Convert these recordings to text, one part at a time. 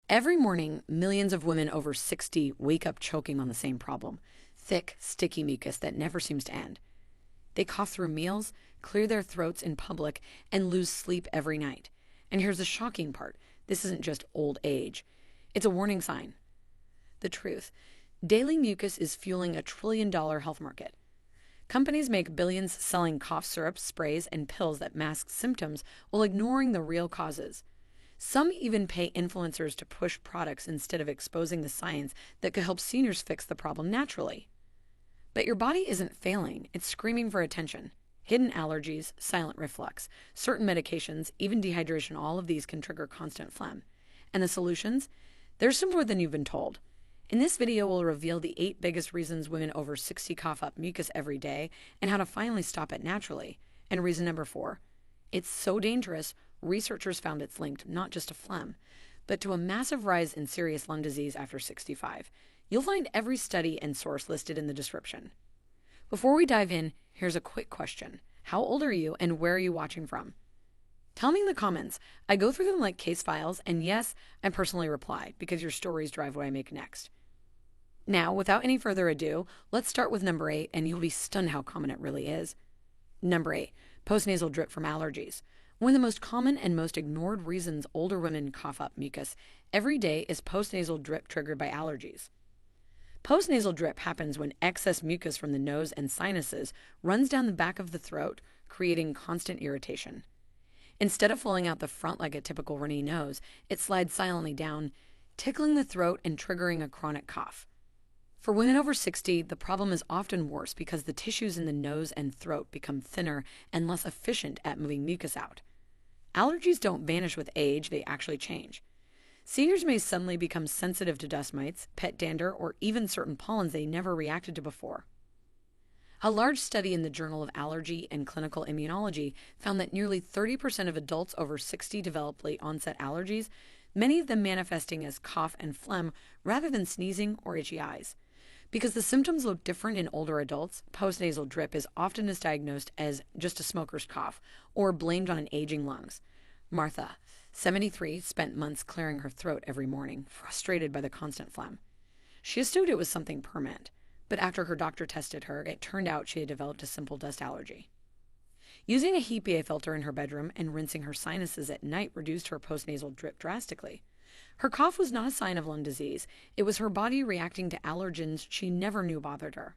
Every morning, millions of women over 60 wake up choking on the same problem: thick, sticky mucus that never seems to end. They cough through meals, clear their throats in public, and lose sleep every night. And here's the shocking part: this isn't just old age, it's a warning sign. The truth: daily mucus is fueling a $1 trillion health market. Companies make billions selling cough syrups, sprays, and pills that mask symptoms while ignoring the real causes. Some even pay influencers to push products instead of exposing the science that could help seniors fix the problem naturally. But your body isn't failing, it's screaming for attention. Hidden allergies, silent reflux, certain medications, even dehydration, all of these can trigger constant phlegm. And the solutions? They're simpler than you've been told. In this video, we'll reveal the 8 biggest reasons women over 60 cough up mucus every day and how to finally stop it naturally. And reason number 4: it's so dangerous, researchers found it's linked not just to phlegm, but to a massive rise in serious lung disease after 65. You'll find every study and source listed in the description. Before we dive in, here's a quick question. How old are you and where are you watching from? Tell me in the comments. I go through them like case files, and yes, I personally reply because your stories drive what I make next. Now, without any further ado, let's start with number 8, and you'll be stunned how common it really is. Number 8, postnasal drip from allergies. One of the most common and most ignored reasons older women cough up mucus every day is postnasal drip triggered by allergies. Postnasal drip happens when excess mucus from the nose and sinuses runs down the back of the throat, creating constant irritation. Instead of flowing out the front like a typical runny nose, it slides silently down, tickling the throat and triggering a chronic cough. For women over 60, the problem is often worse because the tissues in the nose and throat become thinner and less efficient at moving mucus out. Allergies don't vanish with age, they actually change. Seniors may suddenly become sensitive to dust mites, pet dander, or even certain pollens they never reacted to before. A large study in the Journal of Allergy and Clinical Immunology found that nearly 30% of adults over 60 develop late-onset allergies, many of them manifesting as cough and phlegm rather than sneezing or itchy eyes. Because the symptoms look different in older adults, postnasal drip is often misdiagnosed as just a smoker's cough or blamed on an aging lungs. Martha, 73, spent months clearing her throat every morning, frustrated by the constant phlegm. She assumed it was something permanent, but after her doctor tested her, it turned out she had developed a simple dust allergy. Using a HEPA filter in her bedroom and rinsing her sinuses at night reduced her postnasal drip drastically. Her cough was not a sign of lung disease. It was her body reacting to allergens she never knew bothered her.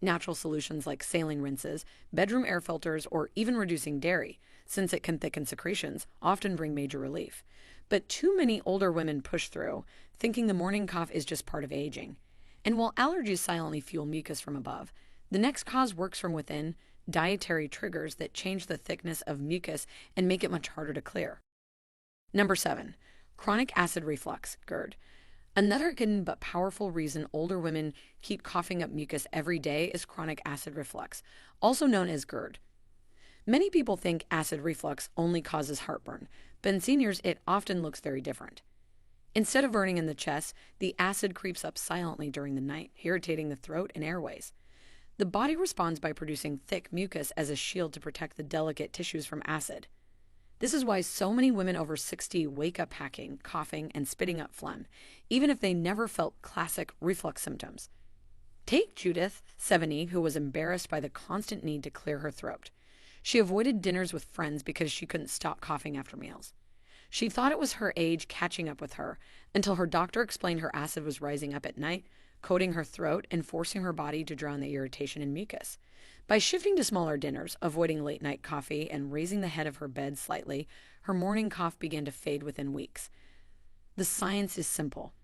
Natural solutions like saline rinses, bedroom air filters, or even reducing dairy, since it can thicken secretions, often bring major relief. But too many older women push through, thinking the morning cough is just part of aging. And while allergies silently fuel mucus from above, the next cause works from within: dietary triggers that change the thickness of mucus and make it much harder to clear. Number 7. Chronic acid reflux, GERD. Another hidden but powerful reason older women keep coughing up mucus every day is chronic acid reflux, also known as GERD. Many people think acid reflux only causes heartburn, but in seniors it often looks very different. Instead of burning in the chest, the acid creeps up silently during the night, irritating the throat and airways. The body responds by producing thick mucus as a shield to protect the delicate tissues from acid. This is why so many women over 60 wake up hacking, coughing, and spitting up phlegm, even if they never felt classic reflux symptoms. Take Judith, 70, who was embarrassed by the constant need to clear her throat. She avoided dinners with friends because she couldn't stop coughing after meals. She thought it was her age catching up with her until her doctor explained her acid was rising up at night, coating her throat, and forcing her body to drown the irritation in mucus. By shifting to smaller dinners, avoiding late-night coffee, and raising the head of her bed slightly, her morning cough began to fade within weeks. The science is simple.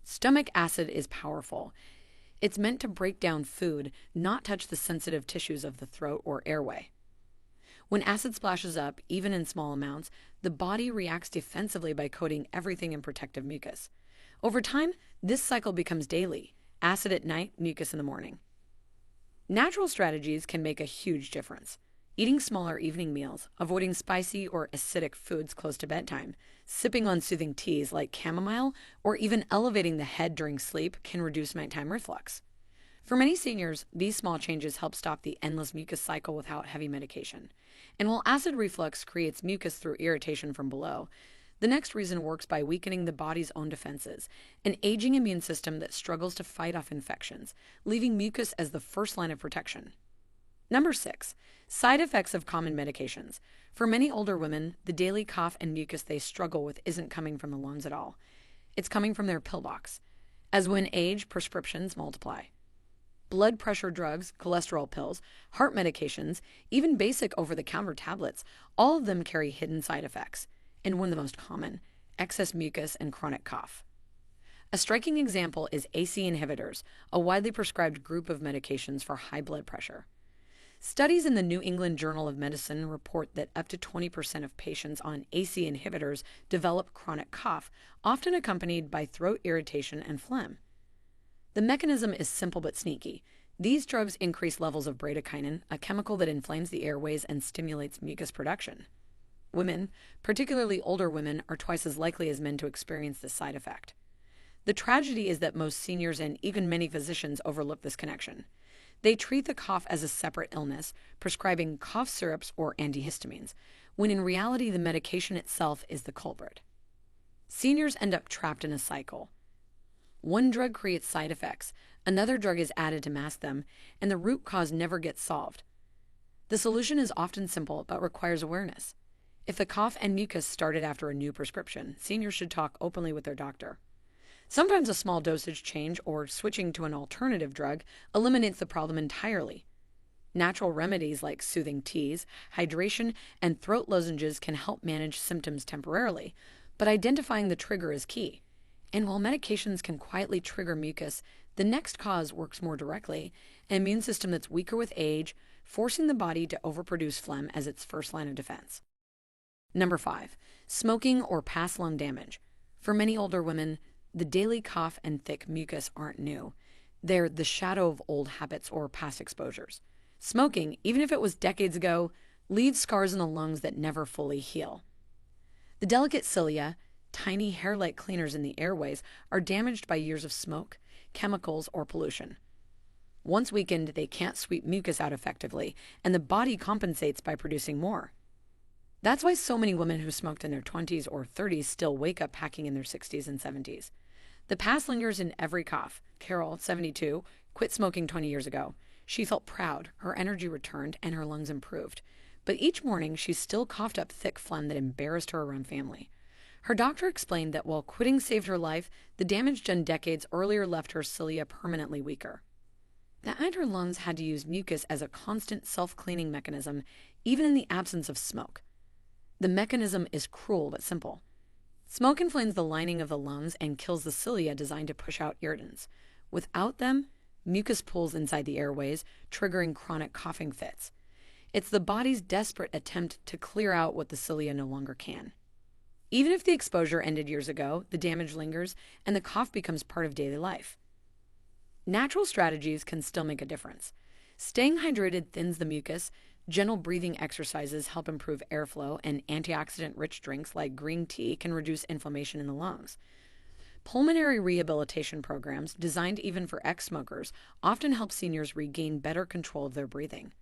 Stomach acid is powerful. It's meant to break down food, not touch the sensitive tissues of the throat or airway. When acid splashes up, even in small amounts, the body reacts defensively by coating everything in protective mucus. Over time, this cycle becomes daily: acid at night, mucus in the morning. Natural strategies can make a huge difference. Eating smaller evening meals, avoiding spicy or acidic foods close to bedtime, sipping on soothing teas like chamomile, or even elevating the head during sleep can reduce nighttime reflux. For many seniors, these small changes help stop the endless mucus cycle without heavy medication. And while acid reflux creates mucus through irritation from below, The next reason works by weakening the body's own defenses, an aging immune system that struggles to fight off infections, leaving mucus as the first line of protection. Number 6, side effects of common medications. For many older women, the daily cough and mucus they struggle with isn't coming from the lungs at all. It's coming from their pill box. As women age, prescriptions multiply. Blood pressure drugs, cholesterol pills, heart medications, even basic over-the-counter tablets, all of them carry hidden side effects. And one of the most common, excess mucus and chronic cough. A striking example is AC inhibitors, a widely prescribed group of medications for high blood pressure. Studies in the New England Journal of Medicine report that up to 20% of patients on AC inhibitors develop chronic cough, often accompanied by throat irritation and phlegm. The mechanism is simple but sneaky. These drugs increase levels of bradykinin, a chemical that inflames the airways and stimulates mucus production. Women, particularly older women, are twice as likely as men to experience this side effect. The tragedy is that most seniors and even many physicians overlook this connection. They treat the cough as a separate illness, prescribing cough syrups or antihistamines, when in reality the medication itself is the culprit. Seniors end up trapped in a cycle. One drug creates side effects, another drug is added to mask them, and the root cause never gets solved. The solution is often simple but requires awareness. If the cough and mucus started after a new prescription, seniors should talk openly with their doctor. Sometimes a small dosage change or switching to an alternative drug eliminates the problem entirely. Natural remedies like soothing teas, hydration, and throat lozenges can help manage symptoms temporarily, but identifying the trigger is key. And while medications can quietly trigger mucus, the next cause works more directly, an immune system that's weaker with age, forcing the body to overproduce phlegm as its first line of defense. Number 5, smoking or past lung damage. For many older women, the daily cough and thick mucus aren't new. They're the shadow of old habits or past exposures. Smoking, even if it was decades ago, leaves scars in the lungs that never fully heal. The delicate cilia, tiny hair-like cleaners in the airways, are damaged by years of smoke, chemicals, or pollution. Once weakened, they can't sweep mucus out effectively, and the body compensates by producing more. That's why so many women who smoked in their 20s or 30s still wake up hacking in their 60s and 70s. The past lingers in every cough. Carol, 72, quit smoking 20 years ago. She felt proud, her energy returned, and her lungs improved. But each morning, she still coughed up thick phlegm that embarrassed her around family. Her doctor explained that while quitting saved her life, the damage done decades earlier left her cilia permanently weaker. That meant her lungs had to use mucus as a constant self-cleaning mechanism, even in the absence of smoke. The mechanism is cruel but simple. Smoke inflames the lining of the lungs and kills the cilia designed to push out irritants. Without them, mucus pools inside the airways, triggering chronic coughing fits. It's the body's desperate attempt to clear out what the cilia no longer can. Even if the exposure ended years ago, the damage lingers and the cough becomes part of daily life. Natural strategies can still make a difference. Staying hydrated thins the mucus, gentle breathing exercises help improve airflow, and antioxidant-rich drinks like green tea can reduce inflammation in the lungs. Pulmonary rehabilitation programs, designed even for ex-smokers, often help seniors regain better control of their breathing.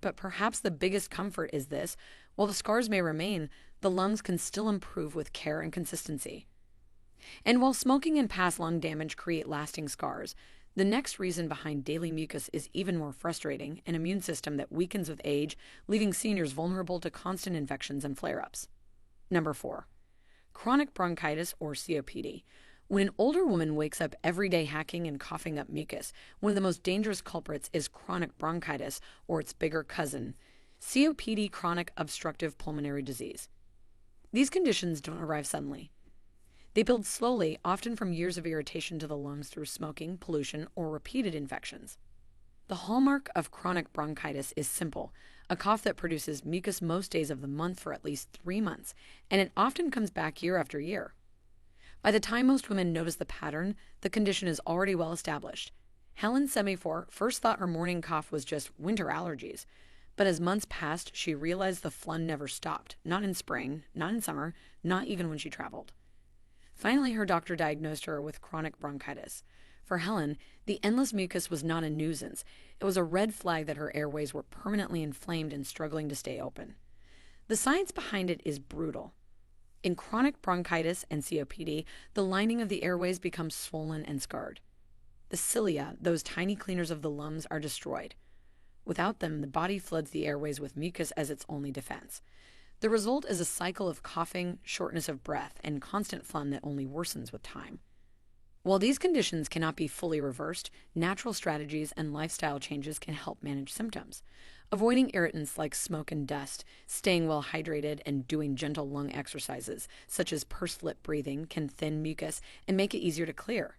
But perhaps the biggest comfort is this: while the scars may remain, the lungs can still improve with care and consistency. And while smoking and past lung damage create lasting scars, the next reason behind daily mucus is even more frustrating: an immune system that weakens with age, leaving seniors vulnerable to constant infections and flare-ups. Number 4, chronic bronchitis or COPD. When an older woman wakes up every day hacking and coughing up mucus, one of the most dangerous culprits is chronic bronchitis, or its bigger cousin, COPD, chronic obstructive pulmonary disease. These conditions don't arrive suddenly. They build slowly, often from years of irritation to the lungs through smoking, pollution, or repeated infections. The hallmark of chronic bronchitis is simple: a cough that produces mucus most days of the month for at least 3 months, and it often comes back year after year. By the time most women notice the pattern, the condition is already well established. Helen, 74, first thought her morning cough was just winter allergies, but as months passed, she realized the phlegm never stopped, not in spring, not in summer, not even when she traveled. Finally, her doctor diagnosed her with chronic bronchitis. For Helen, the endless mucus was not a nuisance. It was a red flag that her airways were permanently inflamed and struggling to stay open. The science behind it is brutal. In chronic bronchitis and COPD, the lining of the airways becomes swollen and scarred. The cilia, those tiny cleaners of the lungs, are destroyed. Without them, the body floods the airways with mucus as its only defense. The result is a cycle of coughing, shortness of breath, and constant phlegm that only worsens with time. While these conditions cannot be fully reversed, natural strategies and lifestyle changes can help manage symptoms. Avoiding irritants like smoke and dust, staying well hydrated, and doing gentle lung exercises, such as pursed lip breathing, can thin mucus and make it easier to clear.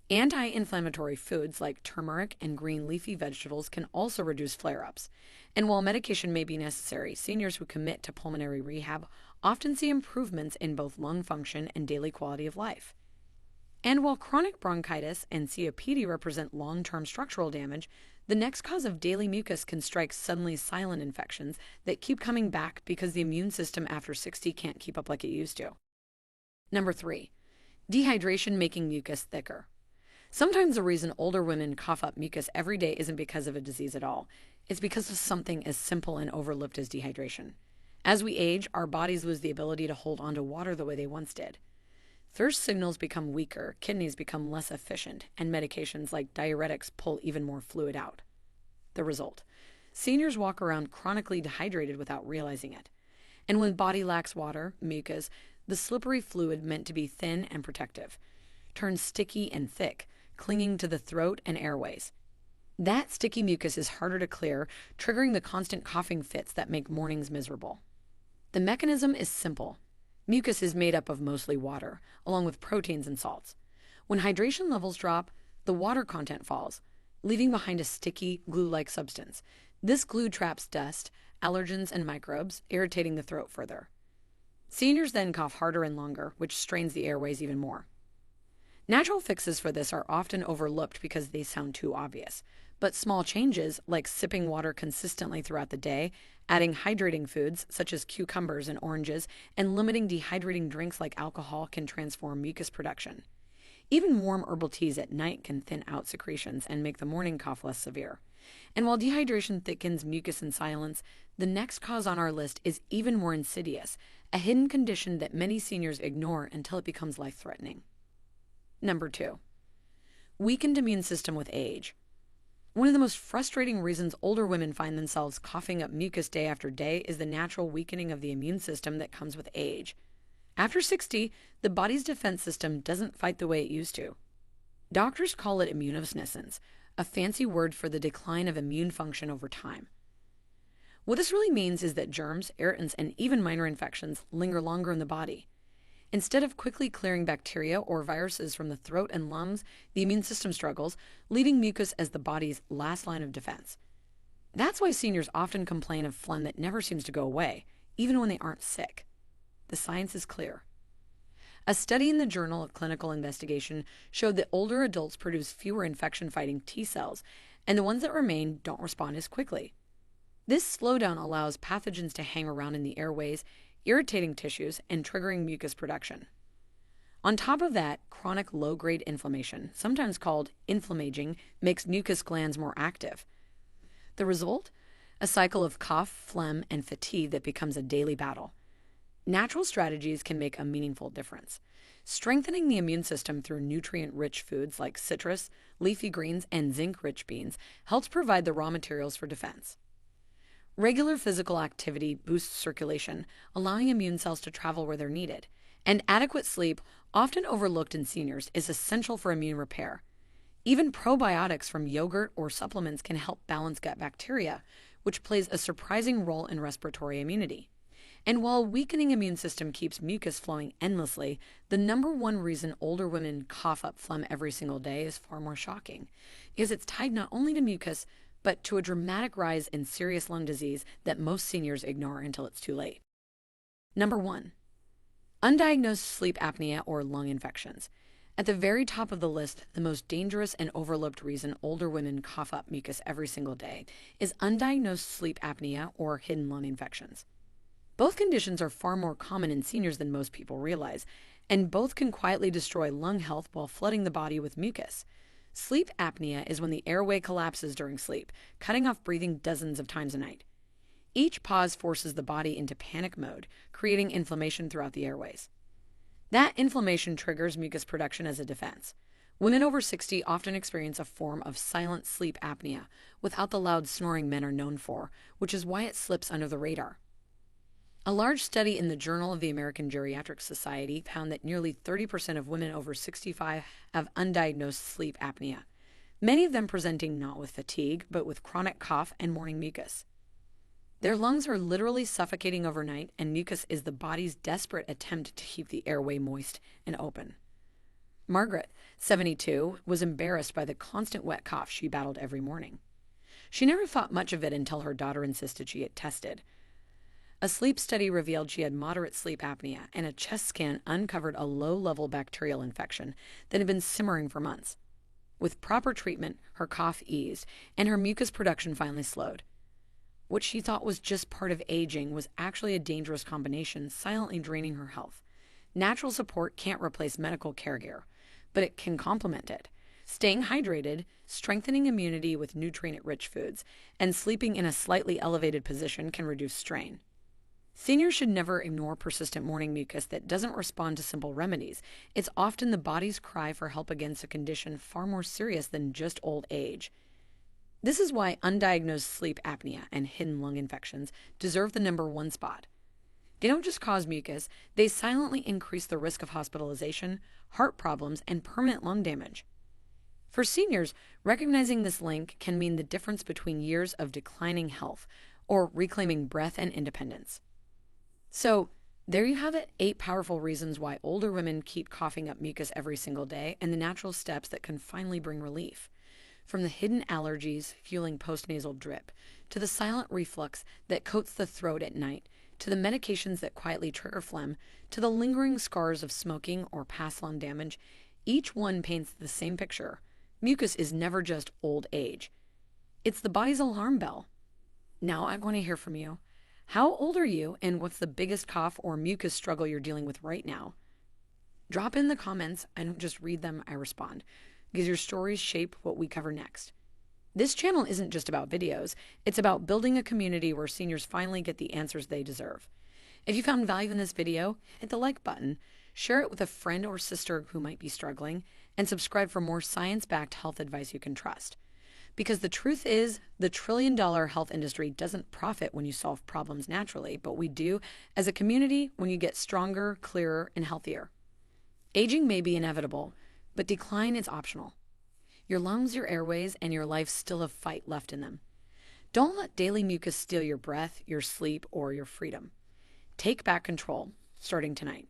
Anti-inflammatory foods like turmeric and green leafy vegetables can also reduce flare-ups. And while medication may be necessary, seniors who commit to pulmonary rehab often see improvements in both lung function and daily quality of life. And while chronic bronchitis and COPD represent long-term structural damage, the next cause of daily mucus can strike suddenly silent infections that keep coming back because the immune system after 60 can't keep up like it used to. Number 3, dehydration making mucus thicker. Sometimes the reason older women cough up mucus every day isn't because of a disease at all. It's because of something as simple and overlooked as dehydration. As we age, our bodies lose the ability to hold onto water the way they once did. Thirst signals become weaker, kidneys become less efficient, and medications like diuretics pull even more fluid out. The result: seniors walk around chronically dehydrated without realizing it. And when body lacks water, mucus, the slippery fluid meant to be thin and protective, turns sticky and thick, clinging to the throat and airways. That sticky mucus is harder to clear, triggering the constant coughing fits that make mornings miserable. The mechanism is simple. Mucus is made up of mostly water, along with proteins and salts. When hydration levels drop, the water content falls, leaving behind a sticky, glue-like substance. This glue traps dust, allergens, and microbes, irritating the throat further. Seniors then cough harder and longer, which strains the airways even more. Natural fixes for this are often overlooked because they sound too obvious. But small changes, like sipping water consistently throughout the day, adding hydrating foods such as cucumbers and oranges, and limiting dehydrating drinks like alcohol can transform mucus production. Even warm herbal teas at night can thin out secretions and make the morning cough less severe. And while dehydration thickens mucus in silence, the next cause on our list is even more insidious, a hidden condition that many seniors ignore until it becomes life-threatening. Number 2, weakened immune system with age. One of the most frustrating reasons older women find themselves coughing up mucus day after day is the natural weakening of the immune system that comes with age. After 60, the body's defense system doesn't fight the way it used to. Doctors call it immunosenescence, a fancy word for the decline of immune function over time. What this really means is that germs, irritants, and even minor infections linger longer in the body. Instead of quickly clearing bacteria or viruses from the throat and lungs, the immune system struggles, leaving mucus as the body's last line of defense. That's why seniors often complain of phlegm that never seems to go away, even when they aren't sick. The science is clear. A study in the Journal of Clinical Investigation showed that older adults produce fewer infection-fighting T cells, and the ones that remain don't respond as quickly. This slowdown allows pathogens to hang around in the airways, irritating tissues, and triggering mucus production. On top of that, chronic low-grade inflammation, sometimes called inflammaging, makes mucus glands more active. The result? A cycle of cough, phlegm, and fatigue that becomes a daily battle. Natural strategies can make a meaningful difference. Strengthening the immune system through nutrient-rich foods like citrus, leafy greens, and zinc-rich beans helps provide the raw materials for defense. Regular physical activity boosts circulation, allowing immune cells to travel where they're needed. And adequate sleep, often overlooked in seniors, is essential for immune repair. Even probiotics from yogurt or supplements can help balance gut bacteria, which plays a surprising role in respiratory immunity. And while weakening immune system keeps mucus flowing endlessly, the number one reason older women cough up phlegm every single day is far more shocking, because it's tied not only to mucus, but to a dramatic rise in serious lung disease that most seniors ignore until it's too late. Number 1, undiagnosed sleep apnea or lung infections. At the very top of the list, the most dangerous and overlooked reason older women cough up mucus every single day is undiagnosed sleep apnea or hidden lung infections. Both conditions are far more common in seniors than most people realize, and both can quietly destroy lung health while flooding the body with mucus. Sleep apnea is when the airway collapses during sleep, cutting off breathing dozens of times a night. Each pause forces the body into panic mode, creating inflammation throughout the airways. That inflammation triggers mucus production as a defense. Women over 60 often experience a form of silent sleep apnea without the loud snoring men are known for, which is why it slips under the radar. A large study in the Journal of the American Geriatric Society found that nearly 30% of women over 65 have undiagnosed sleep apnea, many of them presenting not with fatigue, but with chronic cough and morning mucus. Their lungs are literally suffocating overnight, and mucus is the body's desperate attempt to keep the airway moist and open. Margaret, 72, was embarrassed by the constant wet cough she battled every morning. She never thought much of it until her daughter insisted she get tested. A sleep study revealed she had moderate sleep apnea, and a chest scan uncovered a low-level bacterial infection that had been simmering for months. With proper treatment, her cough eased, and her mucus production finally slowed. What she thought was just part of aging was actually a dangerous combination, silently draining her health. Natural support can't replace medical care gear, but it can complement it. Staying hydrated, strengthening immunity with nutrient-rich foods, and sleeping in a slightly elevated position can reduce strain. Seniors should never ignore persistent morning mucus that doesn't respond to simple remedies. It's often the body's cry for help against a condition far more serious than just old age. This is why undiagnosed sleep apnea and hidden lung infections deserve the #1 spot. They don't just cause mucus, they silently increase the risk of hospitalization, heart problems, and permanent lung damage. For seniors, recognizing this link can mean the difference between years of declining health or reclaiming breath and independence. So, there you have it, 8 powerful reasons why older women keep coughing up mucus every single day and the natural steps that can finally bring relief. From the hidden allergies fueling postnasal drip, to the silent reflux that coats the throat at night, to the medications that quietly trigger phlegm, to the lingering scars of smoking or past lung damage, each one paints the same picture. Mucus is never just old age. It's the body's alarm bell. Now I want to hear from you. How old are you, and what's the biggest cough or mucus struggle you're dealing with right now? Drop in the comments. I don't just read them, I respond, because your stories shape what we cover next. This channel isn't just about videos, it's about building a community where seniors finally get the answers they deserve. If you found value in this video, hit the like button, share it with a friend or sister who might be struggling, and subscribe for more science-backed health advice you can trust. Because the truth is, the trillion-dollar health industry doesn't profit when you solve problems naturally, but we do as a community when you get stronger, clearer, and healthier. Aging may be inevitable, but decline is optional. Your lungs, your airways, and your life still have fight left in them. Don't let daily mucus steal your breath, your sleep, or your freedom. Take back control, starting tonight.